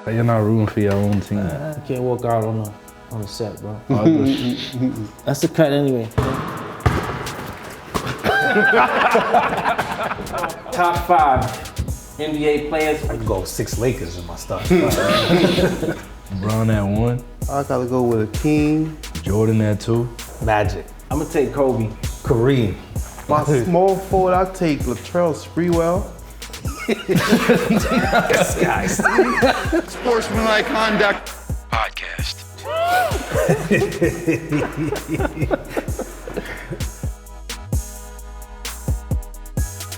You're not rooting for your own team. You can't walk out on the set, bro. That's the cut anyway. Top 5 NBA players. I can go 6 Lakers in my stuff. LeBron at 1. I gotta go with Akeem. Jordan at 2. Magic. I'm gonna take Kobe. Kareem. My small forward, I take Latrell Sprewell. This guy. Sportsmanlike Conduct Podcast.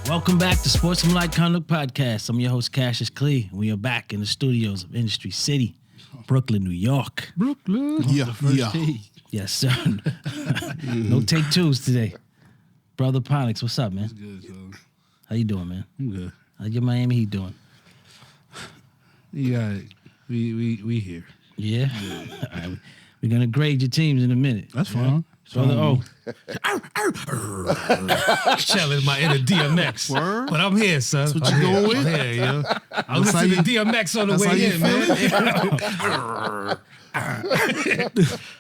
Welcome back to Sportsmanlike Conduct Podcast. I'm your host, Cassius Clay. We are back in the studios of Industry City, Brooklyn, New York. Brooklyn. Yeah. Yes, sir. No take 2s today. Brother Ponix, what's up, man? Good, so. How you doing, man? I'm good. How your Miami Heat doing? Yeah, we here. Yeah? All right. We're going to grade your teams in a minute. That's fine. Brother O. Challenge my inner DMX. Word? But I'm here, son. That's what you going with? Yeah, yo. I'm listening to DMX on the way in, man.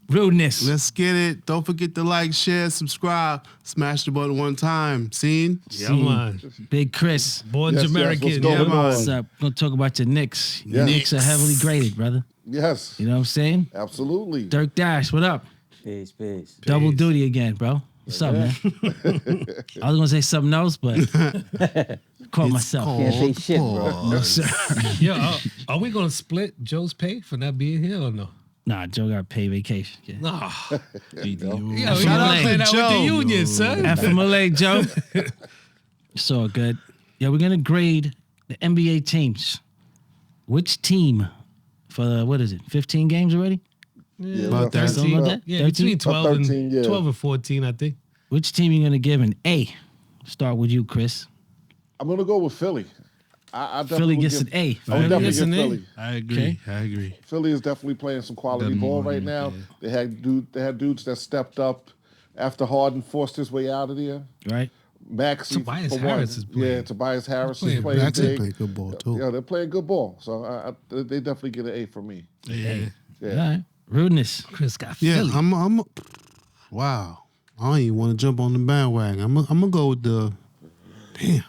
Rudeness. Let's get it. Don't forget to like, share, subscribe. Smash the button one time. Seen? Yeah, man. Big Chris. Born Yes, Jamaican. yes, what's going on? What's up? We're going to talk about your Knicks. Your Yes. Knicks are heavily graded, brother. Yes, You know what I'm saying? absolutely. Dirk Dash, what up? Peace. Double duty again, bro. What's up, man? I was gonna say something else, but caught myself. Can't say shit, bro. No, sir. Yo, are we going to split Joe's pay for not being here or no? Nah, Joe got paid vacation. Yeah. Nah. Yo, Yo, FMLA. you're not playing that with the union, son. FMLA, Joe. It's all good. Yeah, we're gonna grade the NBA teams. Which team for what is it? 15 games already? Yeah, About roughly. 13. Something like that? Yeah, between 12 and 13, yeah. 12 and 14, I think. Which team you gonna give an A? Start with you, Chris. I'm gonna go with Philly. I definitely Philly would gets give, an A. I would Philly definitely gets give an A. Philly. I agree. Okay. I agree. Philly is definitely playing some quality Them ball right morning, now. yeah. They had dudes that stepped up after Harden forced his way out of there. Right? Maxey, Tobias for one. Harris is playing. Yeah, Tobias Harris Playing is playing Maxey big. play good ball too. Yeah, they're playing good ball. So they definitely get an A from me. Yeah. Yeah. All right. Rudeness. Chris got Yeah, Philly. I'm wow. I don't even want to jump on the bandwagon. I'm gonna go with the damn.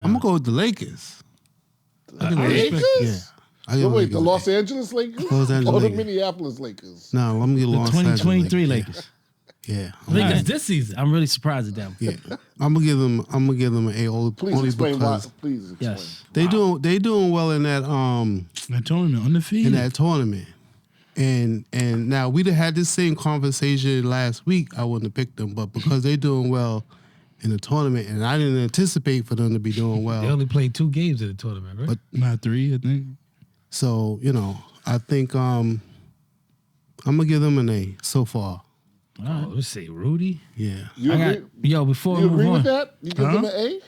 I'm gonna go with the Lakers. I give them Lakers? respect. Yeah. I give So them wait, the Lakers. Los Angeles Lakers? Los Angeles or the Lakers. Minneapolis Lakers? No, let me get The Los Angeles 2023 Lakers. Yeah. Lakers this season. I'm really surprised at them. Yeah. I'm gonna give them an A only Please explain why. because Please explain. Yes. they doing well in that tournament undefeated. in that tournament. And now we'd have had this same conversation last week, I wouldn't have picked them, but because they're doing well in the tournament, and I didn't anticipate for them to be doing They well. only played 2 games in the tournament, right? But Not 3, I think. so, I think I'm gonna give them an A so far. Oh, let's say Rudy. Yeah. You agree? Before You we agree move with on. that? You give them an A?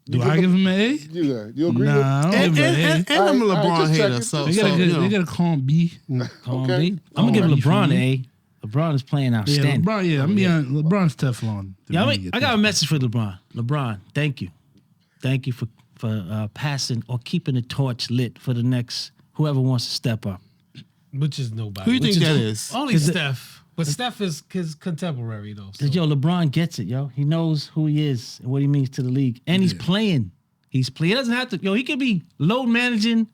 Do I give him an A? Yeah. You agree Nah, I with? don't And, give him an A. I'm a All right, LeBron just check hater, it. so, They so got a you good. know. They got a calm B. Calm Okay. B. I'm gonna give Alright, LeBron an you A. LeBron is playing Yeah, outstanding. LeBron. Yeah, I'm being LeBron's Teflon. to Yeah, me, I got a message for LeBron. LeBron, thank you for passing or keeping the torch lit for the next whoever wants to step up. Which is nobody. Who you think Which that is? Only Steph. But Steph is his contemporary, though. So. 'Cause, yo, LeBron gets it, yo. He knows who he is and what he means to the league, and he's playing. He doesn't have to. Yo, he could be load managing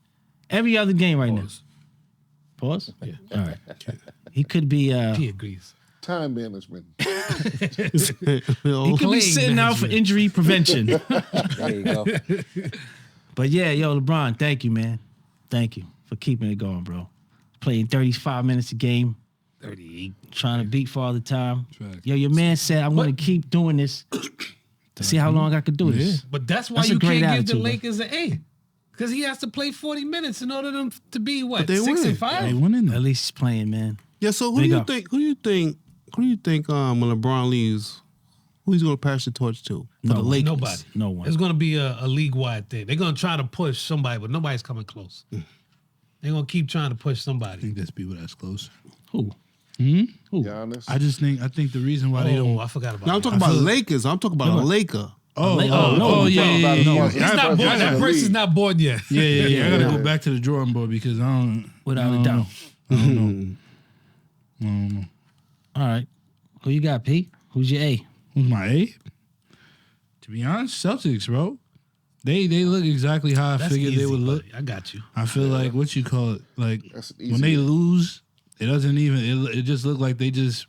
every other game right Pause. now. Pause. Yeah. All right. He could be. He agrees. Time management. He could be Playing sitting out for management. injury prevention. There you go. But yeah, yo, LeBron, thank you, man. Thank you for keeping it going, bro. Playing 35 minutes a game, 38. trying to beat Father Time. Facts. Yo, your man said, I'm going to keep doing this to see how long I could do this. But that's why That's a you great can't attitude, give the bro. Lakers an A. Because he has to play 40 minutes in order to be, what, they 6 win. and 5? They went in At there. least he's playing, man. Yeah, so Big who up. do you think when LeBron leaves, who he's gonna pass the torch to? For the Lakers? Nobody. No one. It's going to be a league-wide thing. They're going to try to push somebody, but nobody's coming close. They're going to keep trying to push I somebody. think there's people that's close. Who? Giannis. I think the reason why they Oh, don't. I forgot about No, I'm that. talking about Lakers. I'm talking about a Laker. no, yeah. He's not That's born. That the person's league. not born yet. Yeah. I gotta go back to the drawing board because I don't. Without a doubt. I don't know. All right. Who you got, P? Who's your A? Who's my A? To be honest, Celtics, bro. They look exactly how I That's figured they easy, would look. buddy. I got you. I feel like what you call it, like That's when easy. they lose, it doesn't even. It just look like they just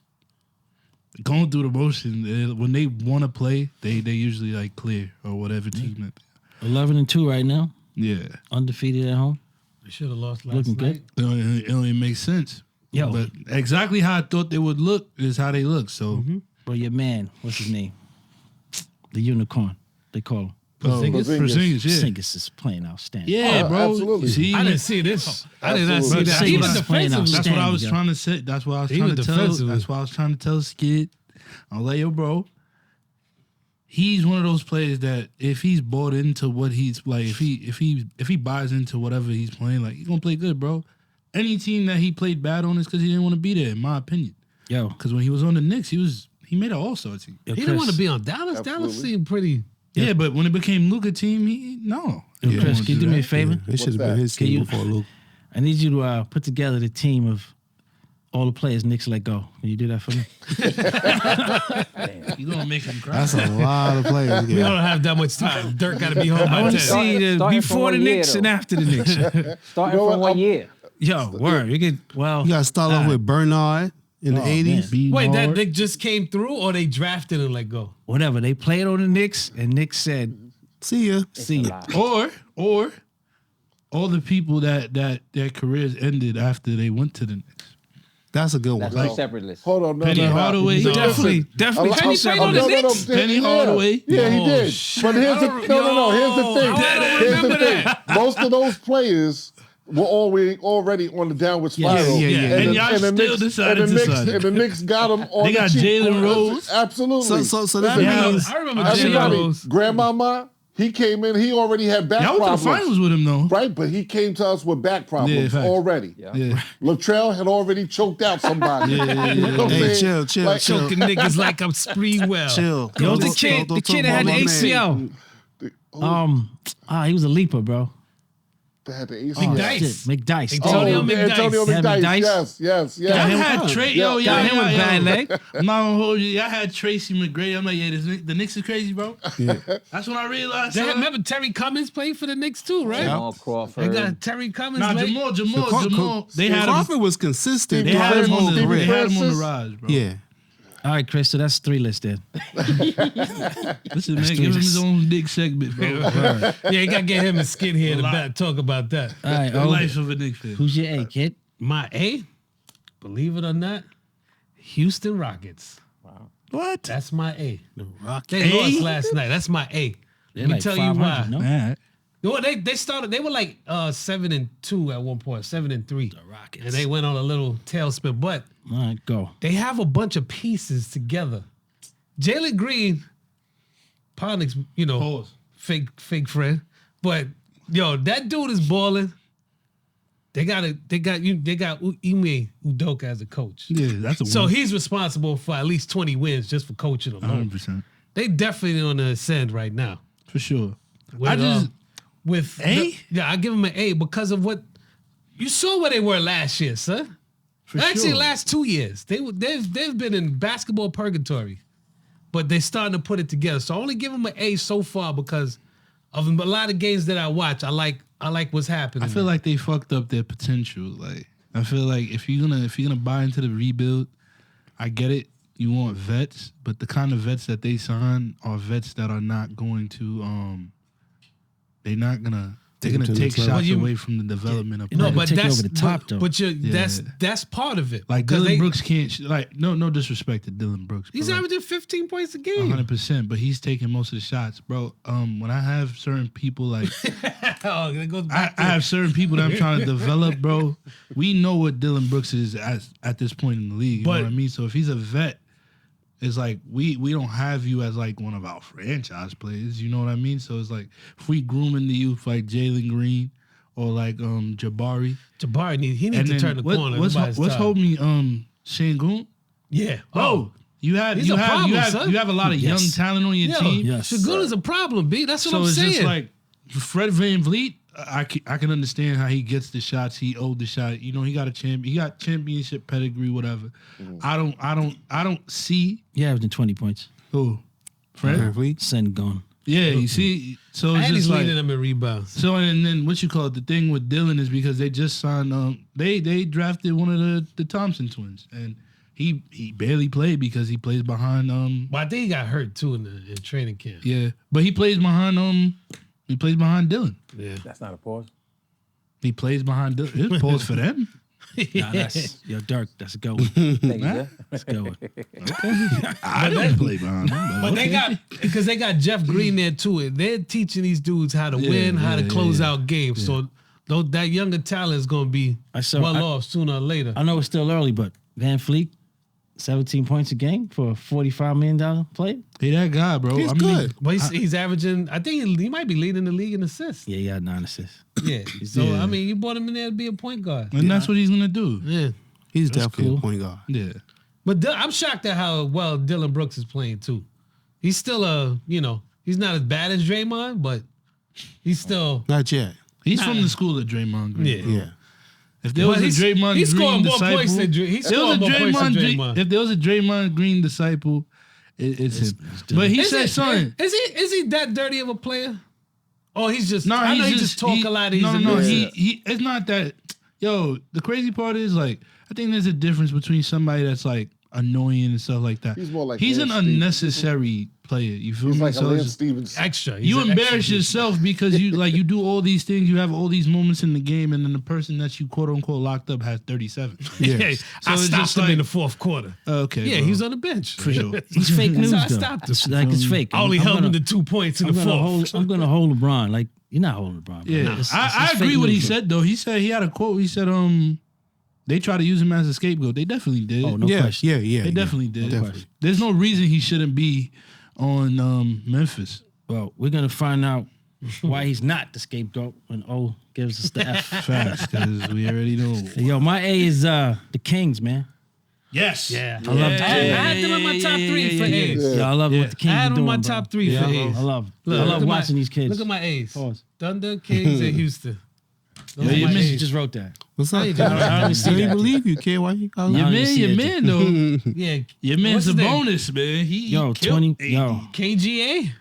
going through the motion. When they want to play, they usually like clear or whatever team. 11-2 right now. Yeah, Undefeated at home. They should have lost last Looking night. good. it only makes sense. Yo. But exactly how I thought they would look is how they look. So Bro, your man, what's his name? The unicorn, they call him. Porzingis? Porzingis, yeah. Porzingis is playing outstanding. Yeah, Oh, bro. absolutely. See, I didn't see this. I did not see Absolutely. that. Bro, Even Porzingis playing defensively. That's what I was Outstanding, trying to say. That's what I was Even trying to tell. defensively. That's what I was trying to tell Skid. I was like, yo, bro. He's one of those players that if he's bought into what he's like, if he buys into whatever he's playing, like he's gonna play good, bro. Any team that he played bad on is because he didn't want to be there, in my opinion. Yo, Because when he was on the Knicks, he made an All-Star team. yo, He Chris, didn't want to be on Dallas. Dallas Absolutely. seemed pretty. Yeah, but when it became Luka team, no. Yo, He didn't Chris, wanna can you do me a that. favor? It should have that? been his Can team you- before Luke. I need you to put together the team of all the players Knicks let go. Can you do that for me? You gonna make him cry? That's a lot of players. We Yeah. don't have that much time. Dirk got to be home I by want to 10. see the Starting from before the one year, Knicks though. and after the Knicks. Starting You know from what? 1 year. Yo, word. You could, well, You got to start off with Bernard in the Oh, 80s. man. Wait, that Nick just came through or they drafted and let go? whatever. They played on the Knicks, and Knicks said, See ya. see ya. Or all the people that their careers ended after they went to the Knicks. That's a good one. That's two separate lists. Hold on, no, Penny no, no. Hardaway. Listen, Definitely Penny played on the Knicks? Penny yeah. Hardaway. Yeah, he Oh, did. shit. But here's the I don't- no. Here's the thing. I don't Here's the remember thing. that. Most of those players were already on the downward spiral. yeah, yeah. And y'all still decided to sign him. And the Knicks got them on They got the cheap. Jalen Rose. Absolutely. So that Yeah. means I remember Jalen Everybody, Rose. Grandmama, he came in. He already had back Y'all went to the problems. finals with him though. Right, but he came to us with back problems facts. already. Yeah. Latrell had already choked out somebody. You know what I'm Hey, saying? chill. Like, Choking niggas like I'm spree well. chill. Yo, Don't- the kid don't talk that had about the my man. ACL. He was a leaper, bro. They had the ACL. McDyess. Shit, McDyess. Antonio McDyess. Antonio Yeah, McDyess. McDyess. Yes. Y'all had Trey. Yo, Got him with bad leg. I'm not gonna hold you. Y'all had Tracy McGrady. I'm like, yeah, the Knicks is crazy, bro. That's when I realized. They had, remember Terry Cummings played for the Knicks too, right? Jamal They Crawford. got Terry Cummings. Nah, right? Jamal. They had him. Crawford was consistent. They had him on the. Stevie They had him on the Francis. rise, bro. Yeah. All right, Chris. So that's 3 lists then. Listen, man, give him his own dick segment, bro. Yeah, you gotta get him a skin here to talk about that. All right. The life of a Knicks fan. Who's your A, kid? My A, believe it or not, Houston Rockets. What? That's my A. Rockets. They lost last night. That's my A. They're Let me like tell you why. 500, no? All right. No, they started. They were like 7-2 at one point, 7-3. The Rockets. And they went on a little tailspin. But All right, go. they have a bunch of pieces together. Jalen Green, Ponick's, Pause. fake friend. But yo, that dude is balling. They got Ime Udoka as a coach. Yeah, that's a So win. he's responsible for at least 20 wins just for coaching alone. 100%. They definitely on the ascend right now. For sure. With, I just. with A? I give them an A because of what you saw where they were last year, son. For Actually, sure. last 2 years they've been in basketball purgatory, but they're starting to put it together. So I only give them an A so far because of a lot of games that I watch. I like what's happening. I feel like they fucked up their potential. Like I feel like if you're gonna buy into the rebuild, I get it. You want vets, but the kind of vets that they sign are vets that are not going to. They're gonna Take them to the take next level. shots Well, you- away from the development of You know, no, players. but take that's over the top, though. But Yeah. that's part of it. Like because Dylan Brooks can't no disrespect to Dylan Brooks. He's but like, averaging 15 points a game. 100%, but he's taking most of the shots, bro. When I have certain people like Oh, it goes I back to have certain people that I'm trying to develop, bro. We know what Dylan Brooks is at this point in the league. You But- know what I mean? So if he's a vet, it's like we don't have you as like one of our franchise players. You know what I mean? So it's like if we grooming the youth like Jalen Green or like Jabari, Jabari he and needs to then turn the corner. what's by his what's time. hold me Shangoon? Yeah. Bro, You have He's a problem, son. you have a lot of young talent on your team. Yes. Shagula's a problem, B. That's what So I'm it's saying. just like Fred VanVleet. I can understand how he gets the shots. He owed the shot. You know, he got championship pedigree, whatever. I don't see Yeah, averaging 20 points. who Fred. VanVleet. Send gone. Yeah, you see. So it's and he's just like leading them in rebounds. so, and then what you call it? The thing with Dylan is because they just signed. They drafted one of the Thompson twins, and he barely played because he plays behind. But I think he got hurt too in training camp. Yeah, but he plays behind. He plays behind Dylan. Yeah. That's not a pause. He plays behind Dylan. It's pause for them. Nah, that's Dirk. That's a go. Thank you, sir. That's a go. I don't play behind them. But they got Jeff Green there too. They're teaching these dudes how to win, how to close out games. So that younger talent is going to be off sooner or later. I know it's still early, but Van Fleet, 17 points a game for a $45 million player. He that guy, bro. He's good. But he's averaging. I think he might be leading the league in assists. Yeah, he got 9 assists. Yeah. So I mean, you brought him in there to be a point guard. And that's what he's gonna do. Yeah. He's definitely cool. a point guard. Yeah. But I'm shocked at how well Dylan Brooks is playing too. He's still he's not as bad as Draymond, but he's still. Not yet. He's from the school of Draymond Green. Yeah. bro. Yeah. If there was a Draymond he scored Green more points disciple, than he scored more points than Draymond. if there was a Draymond Green disciple, it's him. But he said something. Is he that dirty of a player? Oh, he's just. No, I know he just talk a lot. He's No. aggressive. He. It's not that. Yo, the crazy part is like I think there's a difference between somebody that's like annoying and stuff like that. He's more like he's an Lance Stevens. unnecessary player. You feel He's me? like a So Lance it's- Stevens. Extra. you embarrass yourself because you do all these things. You have all these moments in the game, and then the person that you quote unquote locked up has 37. Yeah, Yeah. I it's stopped just him like- in the fourth quarter. Okay, Yeah, bro. he was on the bench for sure. He's fake news, So I though. stopped him. It's like it's fake. I only I'm held him gonna- to 2 points in I'm the gonna fourth. hold. I'm gonna hold LeBron. Like you're not holding LeBron. Bro. Yeah, It's I fake agree what he news, bro. said though. He said he had a quote. He said they try to use him as a scapegoat. They definitely did. Oh, no Yeah, question. yeah. They definitely did. Definitely. There's no reason he shouldn't be on Memphis. Well, we're gonna find out why he's not the scapegoat when O gives us the F. Facts, because we already know. Yo, my A is the Kings, man. Yes. Yeah. I love I had them in my top three for A's. Yo, I love what the Kings I are had them doing. in my bro. top three for A's. I love Look, I look love at my- watching these kids. Look at my A's. Pause. Thunder, Kings, and Houston. Those Yo, are your my man A's. just wrote that. What's up? I I don't even see I that. didn't believe you, kid. Why you calling I Your don't man, even see your that, man though. Yeah. Your man's What's a his name? bonus, man. He Yo, killed 20. AD. Yo, KGA?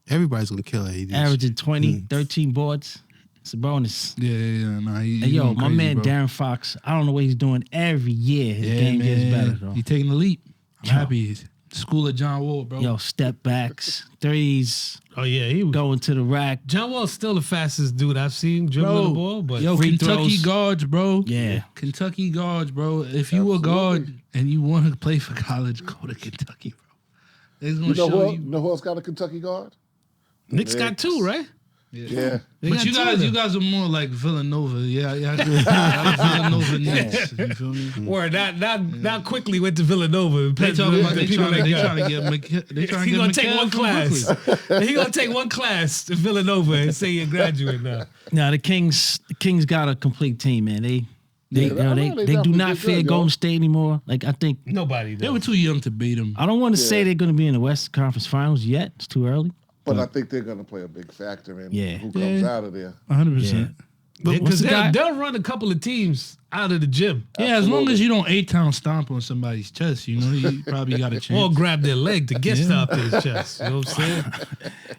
Everybody's gonna kill AD. averaging 20, 13 boards. It's a bonus. Yeah. Nah, Hey, he yo, going my crazy, man bro. Darren Fox. I don't know what he's doing every year. His game gets better, though. He taking the leap. I'm happy. School of John Wall, bro. Yo, step backs, threes, Oh, yeah. He was. going to the rack. John Wall's still the fastest dude I've seen dribbling the ball, but yo, free Kentucky throws. guards, bro. Yeah. Kentucky guards, bro. If you a guard and you want to play for college, go to Kentucky, bro. It's gonna You know, show you know who else got a Kentucky guard? Nick's got two, right? Yeah. They But got you two of guys, them. you guys are more like Villanova. Yeah, Villanova Knicks. You feel me? Or not quickly went to Villanova. They talking about they people trying that got- to get they trying to He get gonna take McCall one from class. Brooklyn. He gonna take one class to Villanova and say you're a graduate now. Now the Kings got a complete team, man. They Yeah, I know, they do definitely not did fear good, yo. Golden State anymore. Like I think Nobody They does. were too young to beat them. I don't want to say they're going to be in the West Conference Finals yet. It's too early. But I think they're going to play a big factor in Yeah. who comes out of there. 100%. Because the guy- they'll run a couple of teams out of the gym. Yeah, as long as you don't 8-town stomp on somebody's chest, you know, you probably got a Or chance. grab their leg to get stopped in his chest. You know what I'm saying?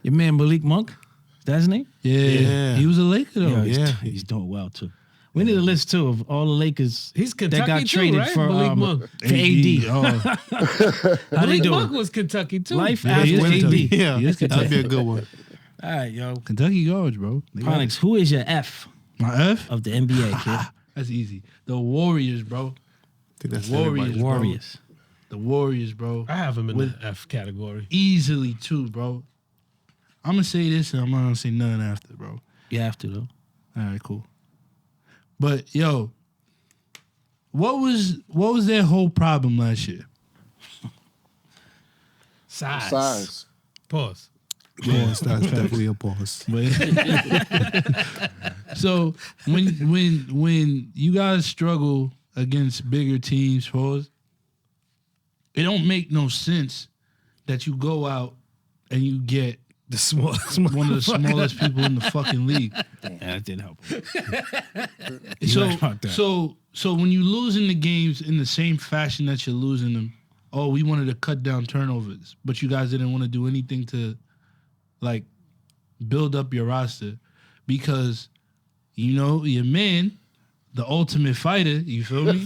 Your man Malik Monk, is that his name? Yeah, he was a Laker though. Yo, he's doing well too. We need a list too of all the Lakers He's that Kentucky got too, traded right? for Malik Monk. for AD. Oh, How they Malik doing? Monk was Kentucky too. Life Yeah, he is after Kentucky. AD. Yeah, He is that'd be Kentucky. a good one. All right, yo. Kentucky guards, bro. They got Pronix, who is your F it. My F? of the NBA, kid? That's easy. The Warriors, bro. I think that's Warriors, everybody. bro. Warriors. The Warriors, bro. I have him in With- the F category. Easily too, bro. I'm gonna say this and I'm not gonna say nothing after, bro. You have to though. All right, cool. But yo, what was their whole problem last year? Size. Size. Pause. Pause. That's definitely a pause. But so when you guys struggle against bigger teams, pause, it don't make no sense that you go out and you get The smallest one of the smallest people in the fucking league. Yeah, that didn't help. So when you losing the games in the same fashion that you're losing them, oh, we wanted to cut down turnovers, but you guys didn't want to do anything to like build up your roster because your man, the ultimate fighter, you feel me?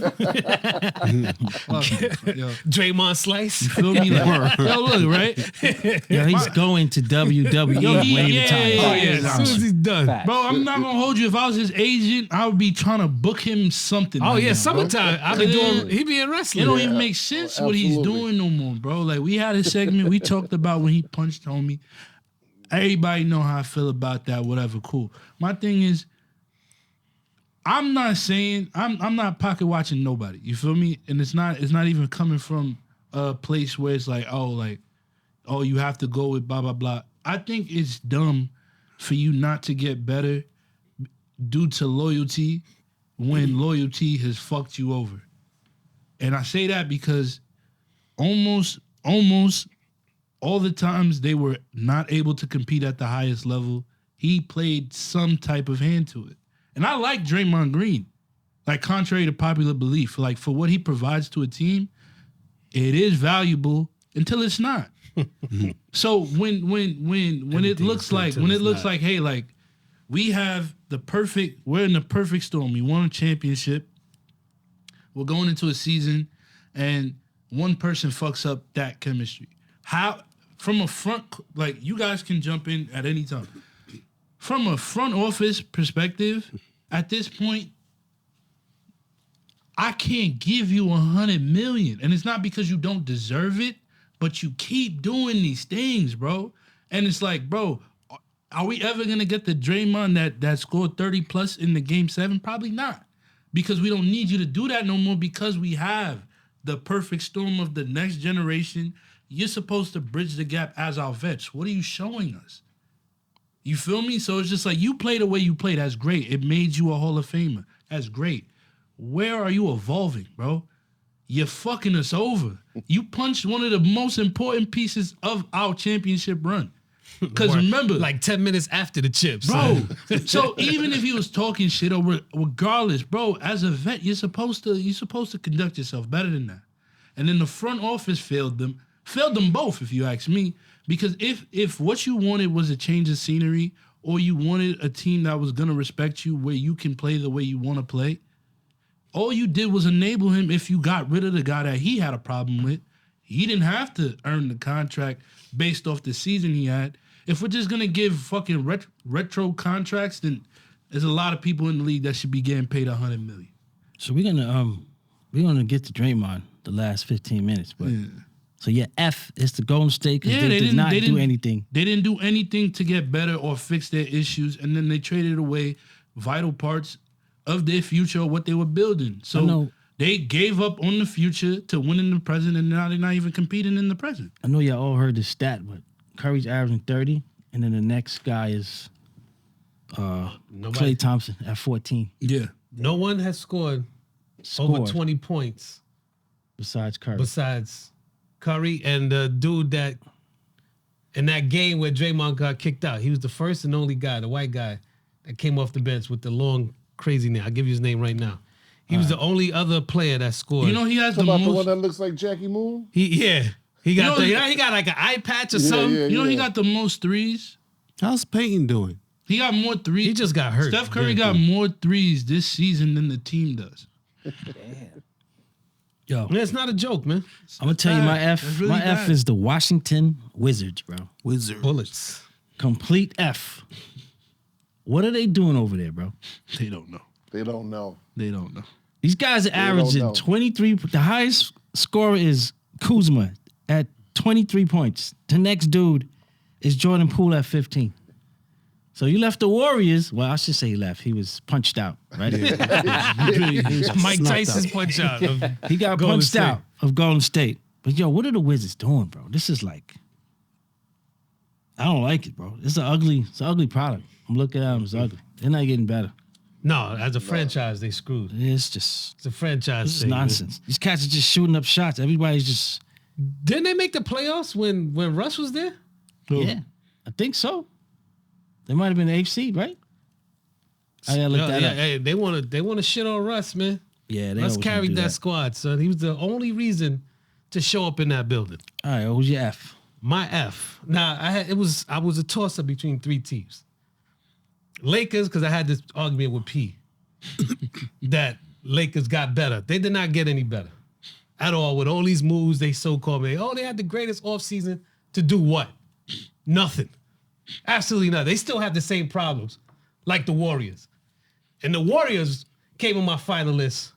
Draymond Slice. You feel me? Like, yo, look, right? Yeah, he's going to WWE when he retires. As soon as he's done. Facts. Bro, I'm not gonna hold you. If I was his agent, I would be trying to book him something. Oh right yeah, now, summertime. I be doing. He be in It wrestling. don't even make sense what he's absolutely. doing no more, bro. Like we had a segment we talked about when he punched homie. Everybody know how I feel about that. Whatever, cool. My thing is, I'm not saying I'm not pocket watching nobody. You feel me? And it's not even coming from a place where it's like, oh, you have to go with blah blah blah. I think it's dumb for you not to get better due to loyalty when loyalty has fucked you over. And I say that because almost all the times they were not able to compete at the highest level, he played some type of hand to it. And I like Draymond Green. Like, contrary to popular belief, like for what he provides to a team, it is valuable until it's not. So when it looks like hey, like we're in the perfect storm. We won a championship. We're going into a season and one person fucks up that chemistry. How from a front, like you guys can jump in at any time. From a front office perspective, at this point, I can't give you $100 million. And it's not because you don't deserve it, but you keep doing these things, bro. And it's like, bro, are we ever gonna get the Draymond that scored 30 plus in the game 7? Probably not. Because we don't need you to do that no more because we have the perfect storm of the next generation. You're supposed to bridge the gap as our vets. What are you showing us? You feel me? So it's just like you play the way you play. That's great. It made you a Hall of Famer. That's great. Where are you evolving, bro? You're fucking us over. You punched one of the most important pieces of our championship run. Because remember, like 10 minutes after the chips, bro. So even if he was talking shit or regardless, bro, as a vet, you're supposed to conduct yourself better than that. And then the front office failed them both, if you ask me. Because if what you wanted was a change of scenery, or you wanted a team that was gonna respect you, where you can play the way you want to play, all you did was enable him. If you got rid of the guy that he had a problem with, he didn't have to earn the contract based off the season he had. If we're just gonna give fucking retro contracts, then there's a lot of people in the league that should be getting paid $100 million. So we're gonna get to Draymond the last 15 minutes, but so yeah, F is the Golden State because they did not do anything. They didn't do anything to get better or fix their issues, and then they traded away vital parts of their future or what they were building. So they gave up on the future to win in the present, and now they're not even competing in the present. I know y'all all heard the stat, but Curry's averaging 30, and then the next guy is Klay Thompson at 14. Yeah. No one has scored over 20 points besides Curry. Besides Curry and the dude that in that game where Draymond got kicked out. He was the first and only guy, the white guy, that came off the bench with the long, crazy name. I'll give you his name right now. He was the only other player that scored. You know he has the About most. the one that looks like Jackie Moon? He got he got like an eye patch or something. yeah. You know he got the most threes. How's Peyton doing? He got more threes. He just got hurt. Steph Curry got more threes this season than the team does. Yo, It's not a joke, man. I'm gonna tell you my F. That's really My F bad. is the Washington Wizards, bro. Bullets. Complete F. What are they doing over there, bro? They don't know. They don't know. They don't know. These guys are averaging know. 23. The highest scorer is Kuzma at 23 points. The next dude is Jordan Poole at 15. So you left the Warriors. Well, I should say he left. He was punched out, right? He was Mike snuffed Tyson's out. punch out. He got Golden punched State. out of Golden State. But yo, what are the Wizards doing, bro? This is like, I don't like it, bro. It's an ugly product. I'm looking at them, it's ugly. They're not getting better. No, as a franchise, they screwed. It's just, It's a franchise this is thing, man. nonsense. These cats are just shooting up shots. Everybody's just Didn't they make the playoffs when Russ was there? Yeah, I think so. They might have been the 8th seed, right? I gotta look that up. Hey, they want to shit on Russ, man. Yeah, they Russ always carried do that squad, son. He was the only reason to show up in that building. All right, who's your F? My F. Now I was a toss up between 3 teams. Lakers, because I had this argument with P that Lakers got better. They did not get any better at all with all these moves they so-called made. Oh, they had the greatest offseason to do what? Nothing. Absolutely nothing. They still have the same problems like the Warriors. And the Warriors came on my final list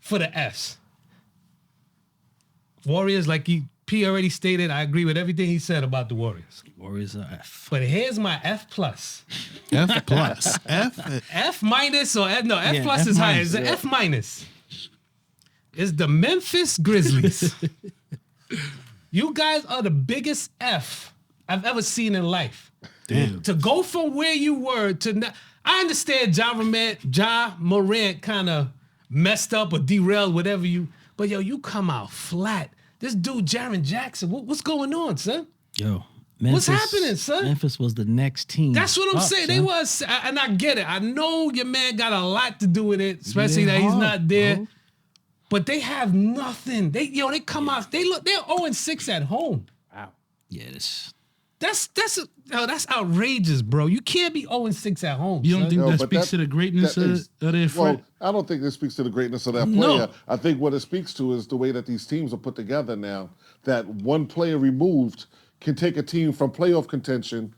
for the Fs. Warriors, like P already stated, I agree with everything he said about the Warriors. Warriors are F. But here's my F plus. F plus. F minus or F, no, F Yeah, plus F is higher. minus, It's an F minus. It's the Memphis Grizzlies. You guys are the biggest F I've ever seen in life. Damn. To go from where you were to now, I understand Ja Morant kind of messed up or derailed whatever but yo, you come out flat. This dude, Jaren Jackson, what's going on, son? Yo, Memphis, What's happening, son? Memphis was the next team. That's what I'm saying. They was, and I get it. I know your man got a lot to do with it, especially that he's not there. bro. But they have nothing. They come out. They're 0-6 at home. Yeah, That's outrageous, bro. You can't be 0-6 at home. You don't son. think No, that but speaks that- to the greatness that of is- their Well, front? I don't think this speaks to the greatness of that No. player. I think what it speaks to is the way that these teams are put together now. That one player removed can take a team from playoff contention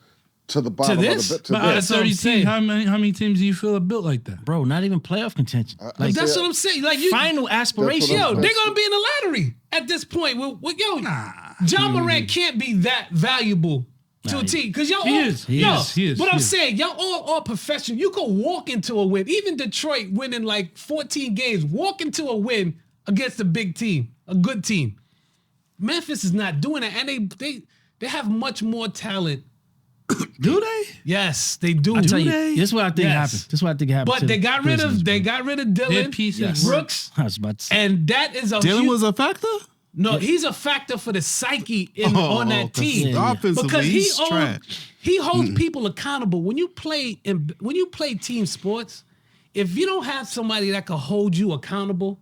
to the bottom this? of the But out of That's what I'm 30 saying. teams, how many teams do you feel are built like that? Bro, not even playoff contention. Like That's what I'm saying. Like you, final aspiration. That's yo, what I'm- they're gonna be in the lottery at this point. John Morant can't be that valuable to a team because y'all He all, is. He yo, is. He is. But He I'm is. saying y'all all professional. You could walk into a win. Even Detroit winning like 14 games, walk into a win against a big team, a good team. Memphis is not doing that, and they have much more talent. Do they? Yes, they do. I tell you, they? this is what I think Yes. happened. This is what I think happened. But to they the got rid Grizzlies, of bro. Dylan, Their pieces Yes. were- Brooks, I was about to say. and that is a Dylan huge, was a factor? no. He's a factor for the psyche on that 'cause team. yeah. Offensively, Because he's trash. he holds people accountable. When you play team sports, if you don't have somebody that can hold you accountable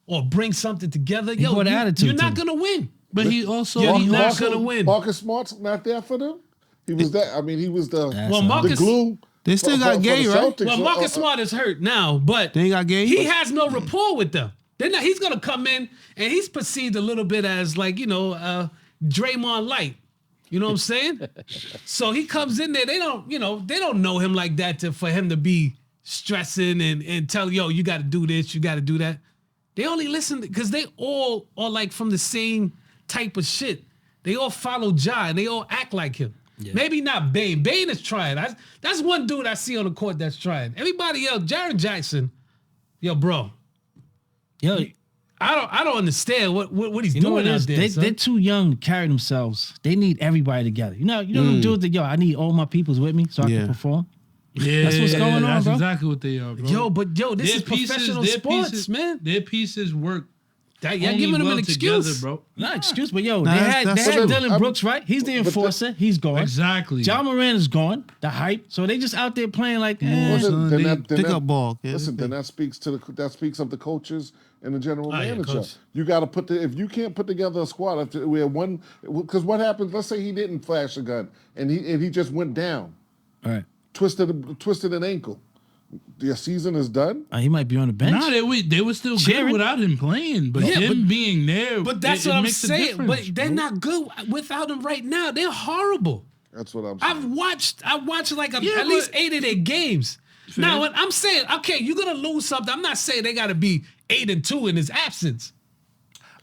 or bring something together, brought attitude you're not to gonna win. But he also Yeah, he he's not also- gonna win. Marcus Smart's not there for them. He was that. I mean, he was the Well, the Marcus- glue. They still got for Gay, the right? Celtics. Well, Marcus Smart is hurt now, but They got Gay? he has no rapport with them. He's gonna come in and he's perceived a little bit as like Draymond Light. You know what I'm saying? So he comes in there. They don't know him like that for him to be stressing and tell you got to do this, you got to do that. They only listen because they all are like from the same type of shit. They all follow Ja and they all act like him. Maybe not Bane. Bane is trying. That's one dude I see on the court that's trying. Everybody else, Jaren Jackson, bro. Yo, I don't understand what he's you know what doing it out is? there. They're too young to carry themselves. They need everybody together. You know them dudes that, I need all my peoples with me so I Yeah. can perform. Yeah, That's what's going on, That's bro. exactly what they are, bro. This is professional sports, man. Their pieces work. Y'all only giving them well an excuse, together, bro. Not excuse, but Nah, they had that's- Dylan I'm- Brooks, right? He's the enforcer. He's gone. Exactly. John Moran is gone. The hype. So they just out there playing like, Well, son, then they that- then pick that- up ball, kid. Listen, then that speaks of the coaches and the general yeah, manager. coach. You got to if you can't put together a squad, because what happens? Let's say he didn't flash a gun and he just went down, all right, twisted an ankle. The season is done. he might be on the bench. Nah, they were still Cheering. good without him playing, but Yeah, him being there. But that's it what I'm makes a saying. But difference, they're bro. not good without him right now. They're horrible. That's what I'm saying. I've watched like Yeah, at least but- 8 of their games. Now, when I'm saying, okay, you're gonna lose something. I'm not saying they gotta be 8-2 in his absence.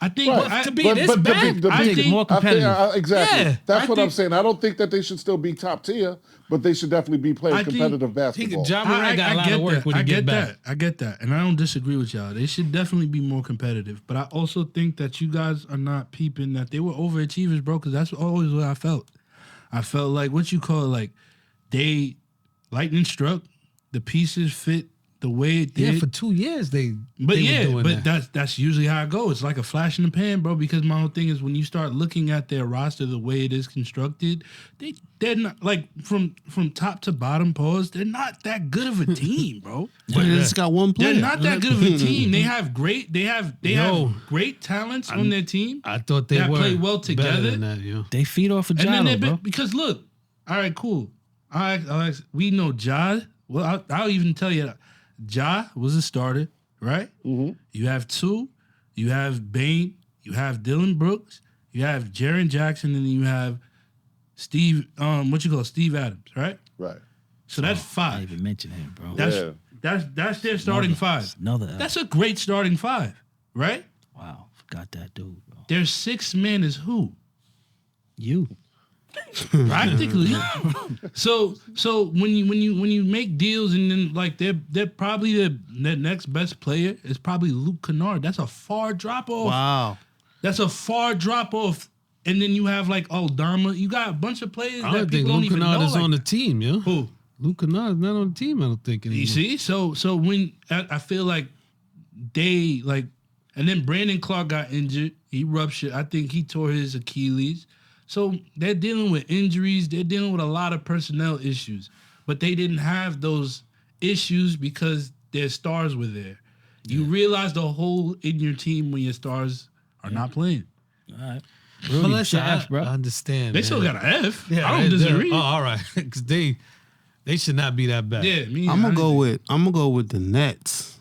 I think Right. To be this bad, I think more competitive. Exactly. Yeah, That's what I'm think- saying. I don't think that they should still be top tier, but they should definitely be playing I think competitive basketball. John Moran got a lot of work when he get back. I get that, and I don't disagree with y'all. They should definitely be more competitive. But I also think that you guys are not peeping that they were overachievers, bro. Because that's always what I felt. I felt like they lightning struck. The pieces fit the way it did. Yeah, for 2 years they But were doing that. that's usually how it goes. It's like a flash in the pan, bro. Because my whole thing is when you start looking at their roster, the way it is constructed, they're not like from top to bottom. Pause. They're not that good of a team, bro. But they just got one player. They're not that good of a team. They have great. They have great talents on their team. I thought they that were play well better together. than that, yo. They feed off of And then Jalo, bro. because look, all right, cool. We know Ja. Well, I'll even tell you, Ja was a starter, right? Mm-hmm. You have 2. You have Bane. You have Dylan Brooks. You have Jaren Jackson, and then you have Steve. Steve Adams, right? Right. So that's I 5. didn't even mention him, bro. That's their starting 5. Another F. That's a great starting 5, right? Wow, forgot that dude, bro. Their 6th man is who? You. Practically. so when you make deals and then like they're probably their next best player is probably Luke Kennard. That's a far drop off. Wow. That's a far drop off. And then you have like Dama. You got a bunch of players I that don't think people don't Luke even Kennard know. is on the team, yo. Who? Luke Kennard is not on the team, I don't think anymore. You see? So when I feel like they like, and then Brandon Clark got injured. He ruptured. I think he tore his Achilles. So they're dealing with injuries. They're dealing with a lot of personnel issues. But they didn't have those issues because their stars were there. You realize the hole in your team when your stars are not playing. All right. But listen, F, bro. I understand. They man. still got an F. Yeah, I don't disagree. Oh, all right. Because they should not be that bad. Yeah, me. I'm gonna go with the Nets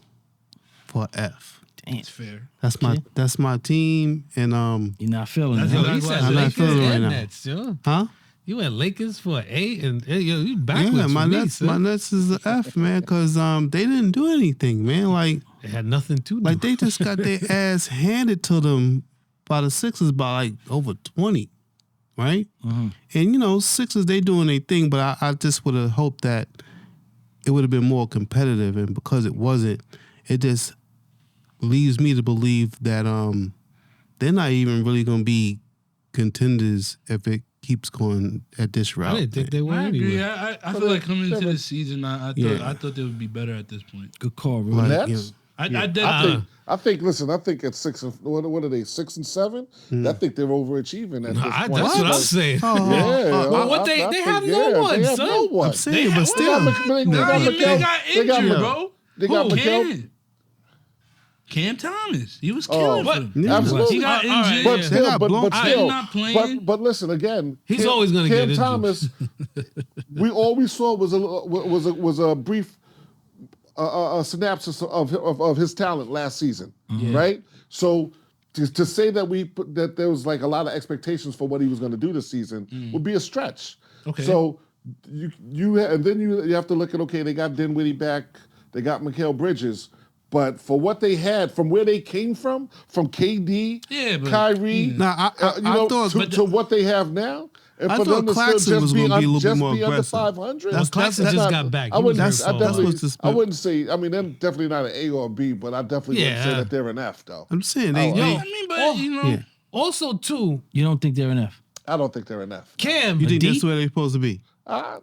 for F. It's fair. That's my team, and You're not feeling That's it. Yo, what you said I'm not Lakers feeling right and now. Nets, yo. huh? You had Lakers for an A, and yo, you backwards Yeah, my for me, Nets, son. my Nets is the F, man, because they didn't do anything, man. Like They had nothing to do. they just got their ass handed to them by the Sixers by like over 20, right? Mm-hmm. And Sixers, they doing their thing, but I just would have hoped that it would have been more competitive, and because it wasn't, it just leaves me to believe that they're not even really going to be contenders if it keeps going at this route. I didn't think they were I agree. anyway. I feel like coming into the season, I thought they would be better at this point. Good call, bro. Like, Nets? I think at 6 and what are they 6 and 7? I think they're overachieving at this point. That's what I'm saying. Yeah, what they have no one, They have son. no one. I'm saying, but still, They got injured, bro. They got Who? Cam Thomas. He was killing for them. Yeah. Absolutely. He got All right, injured. But yeah. still, got but blown. still, not playing. but listen again. He's always gonna get Cam injured. Thomas. All we saw was a brief a synopsis of his talent last season, right? So to say that there was like a lot of expectations for what he was going to do this season would be a stretch. Okay. So you have to look at, okay, they got Dinwiddie back, they got Mikal Bridges. But for what they had, from where they came from KD, Kyrie, Nah, I thought to what they have now, and I for thought them to Claxton still was just be gonna be a little bit more under aggressive. 500. That's- Claxton that's just not- got back. I wouldn't. That's- I that's what's definitely. the I wouldn't say. I mean, they're definitely not an A or a B, but I definitely wouldn't say Yeah. that they're an F, though. I'm saying Oh, they. I mean, but Yeah. Also, too, You don't think they're an F? I don't think they're an F. Cam. You think D? that's where they're supposed to be?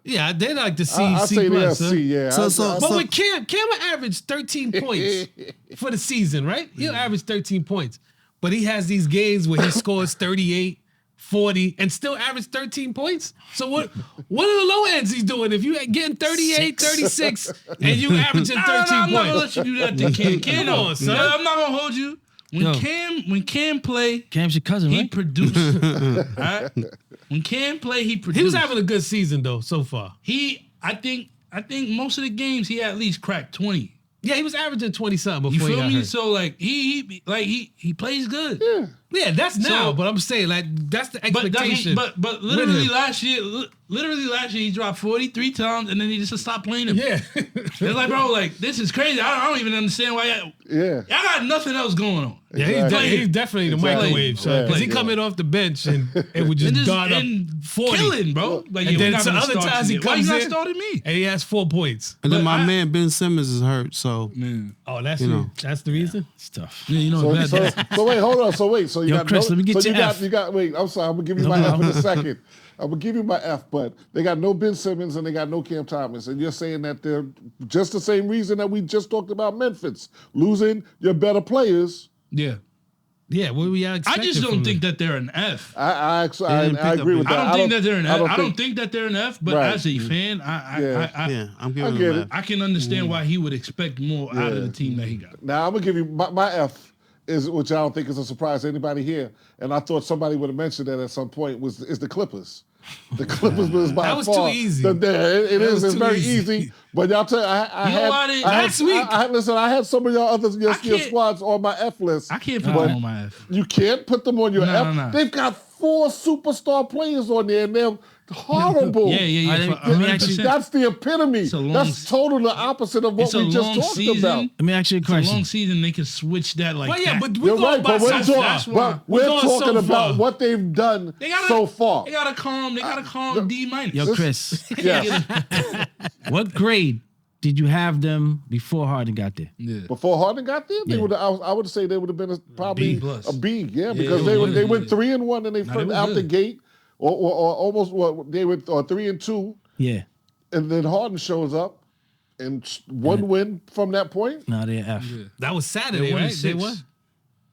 Yeah, they're like the C, I C say they're plus. a huh? C. Yeah. But with Cam will average 13 points for the season, right? He'll average 13 points. But he has these games where he scores 38, 40, and still average 13 points. So what are the low ends he's doing? If you getting 38, 36, and you averaging 13 I'm not gonna points. let you do that to Cam. Come on, son. I'm not gonna hold you. When Cam play, Cam's your cousin, he right? produced. Right? When Cam play, he produced. He was having a good season, though, so far. I think most of the games he at least cracked 20. Yeah, he was averaging 20-something You before he feel got me? hurt. So like he plays good. Yeah, that's now, So- but I'm saying, like, that's the But expectation. but literally him. last year he dropped 43 times and then he just stopped playing him. Yeah. It's like, bro, like this is crazy. I don't even understand why y'all got nothing else going on. Yeah, Exactly. he's definitely the Exactly. microwave, son. Yeah, Because he yeah. coming off the bench and it would just dart up and 40. killing, bro. Like, And yo, then we're not some gonna other start times you he yet. Why comes you not in- starting me? And he has 4 points. And then But my man Ben Simmons is hurt, so Oh, that's You know. that's the reason? It's tough. Yeah, you know, So wait, hold on. So you Yo, got Chris, let me get so your F. you got. Wait, I'm sorry. I'm gonna give you my F in a second. I'm gonna give you my F, but they got no Ben Simmons and they got no Cam Thomas, and you're saying that they're just the same reason that we just talked about Memphis losing your better players. Yeah. Yeah, what we I expecting just don't from think them? that they're an F. I didn't agree pick with up that. I don't think that they're an F. I don't think that they're an F, but Right. as a fan, Yeah, I'm giving get him it. F. I can understand why he would expect more out of the team that he got. Now I'm gonna give you my F is, which I don't think is a surprise to anybody here, and I thought somebody would have mentioned that at some point is the Clippers. The Clippers was by That was far too easy. It That is. was It's too very easy. easy. But y'all tell you, I You know had why they- I had- last week. Listen, I had some of your other your can't- squads on my F list. I can't put them on my F. You can't put them on your No, F. no. They've got 4 superstar players on there, and they're horrible. Yeah. Let me 100%. That's the epitome. It's a long- That's totally the opposite of what It's a we just long talked season. about. Let me ask you a It's a question. long season. They can switch that like Well, yeah, that. but we're You're going right, by but we're, so far. that's why. but we're going talking so about far. what they've done They gotta, so far. They got to calm. They got to calm D minus. Yo, Chris, Yes. what grade did you have them before Harden got there? Yeah. Before Harden got there, they Yeah. would. I would say they would have been probably B plus. a B. Yeah, Yeah, because they they were went good. 3-1 and they Nah, first they were out the good. gate, or almost they went 3-2, Yeah. and then Harden shows up, and one win from that point. No, they're F. That was Saturday, They won right? They 6. won.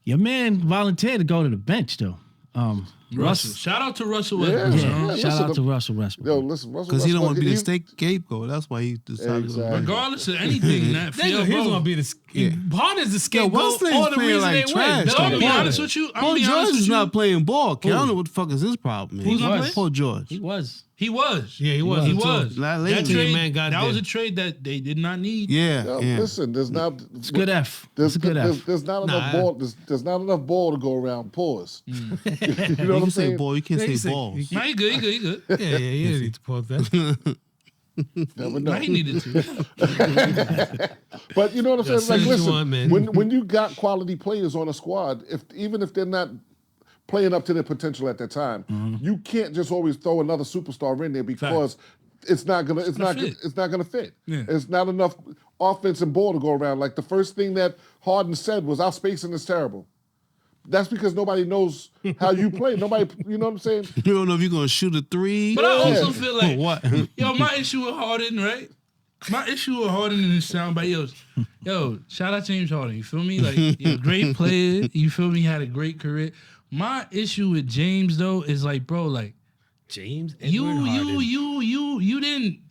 Your man volunteered to go to the bench though. Russell. Shout out to Russell Yeah. Westbrook. Yeah. huh? Shout out listen, to Russell Westbrook. Yo, listen, Russell Because he don't Westbrook, want to be the he- scapegoat. That's why he decided Exactly. to. Regardless of anything, that They yo, he's bro, gonna be the Harden's the scapegoat. Wesley's All the playing reason like they trash, win. though. I'm gonna be Paul- honest with you. I'm Paul gonna be George honest is with you. not playing ball. Kid. I don't know what the fuck is his problem. Man. Who's not playing? Paul George. He was. He was. Yeah, he was. He until- was. Not That lately. trade, Man got that was there. a trade that they did not need. Yeah, Yo, yeah. Listen, there's not. It's a good F. There's, It's a good F. there's not enough Nah. ball. There's not enough ball to go around. Pause. you know You what can I'm say saying? ball. You can't Yeah, you say say- balls. Nah, he good. He good. He good. Yeah, you didn't need to pause that. Never Nah, know. he needed to. But you know what I'm Yeah, saying? Like, say what you listen, want, man. when you got quality players on a squad, even if they're not playing up to their potential at that time, you can't just always throw another superstar in there because it's not gonna fit. Yeah. It's not enough offense and ball to go around. Like the first thing that Harden said was, "Our spacing is terrible." That's because nobody knows how you play. Nobody, you know what I'm saying? You don't know if you're gonna shoot a 3. But I also feel like what? Yo, my issue with Harden, right? My issue with Harden in this soundbite, yo, shout out James Harden. You feel me? Like, you're a great player. You feel me? Had a great career. My issue with James though is like, bro, like James you Harden.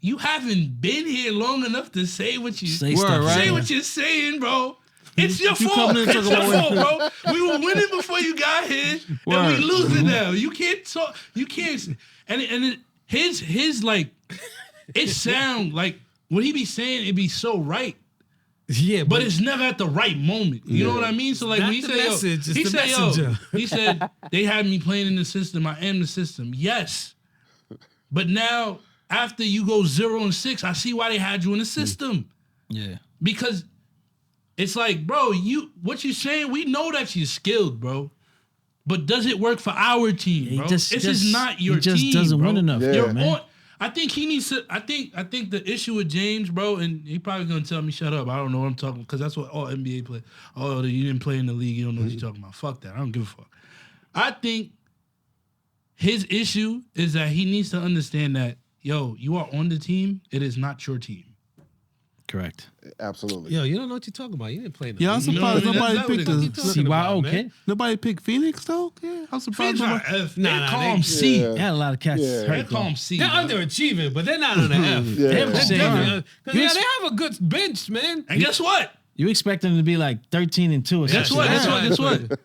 you haven't been here long enough to say what you Say Word, stuff. right? say what you're saying, bro. It's your You fault. coming in and It's talking your about fault, bro. We were winning before you got here, and we Word. losing now. You can't talk. You can't. His like, it sound like what he be saying. It be so right, Yeah, but it's never at the right moment. You know what I mean? So like Not when he the said, message, it's he the said, messenger. he said they had me playing in the system. I am the system. Yes, but now after you go 0-6, I see why they had you in the system. Yeah. Because it's like, bro, what you saying, we know that you're skilled, bro. But does it work for our team, He bro? just- This just- is not your he just team, doesn't bro. win enough, Yeah. You're man. on, I think he needs to. I think the issue with James, bro, and he probably gonna tell me shut up. I don't know what I'm talking because that's what all NBA play. Oh, you didn't play in the league. You don't know what you're talking about. Fuck that. I don't give a fuck. I think his issue is that he needs to understand that, yo, you are on the team. It is not your team. Correct. Absolutely. Yo, you don't know what you're talking about. You didn't play in the Yeah, I'm league. You know what I surprised mean? nobody That's picked not what the. it is. See why? about, Okay. man? Nobody picked Phoenix though. Yeah, I'm surprised. Phoenix not Nobody, F. Nah, They nah, call they- him C. Yeah. They had a lot of cats Yeah. They hurt. call though. him C. They're bro. underachieving, but they're not on the F. Yeah. They're Same. definitely, because You they have a good bench, man. And guess what? You expect them to be like 13-2 or Guess something. what? Yeah. Guess what?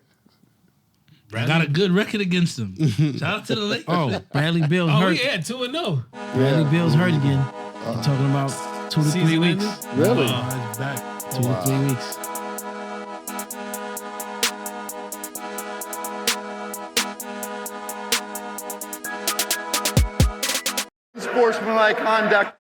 I got a good record against them. Shout out to the Lakers. Oh, Bradley Bill's Oh, hurt. yeah, 2-0. Bradley Bill's hurt again. You're talking about 2 to 3 Season weeks. ending? Really? He's back. 2 to 3 weeks. Sportsmanlike Conduct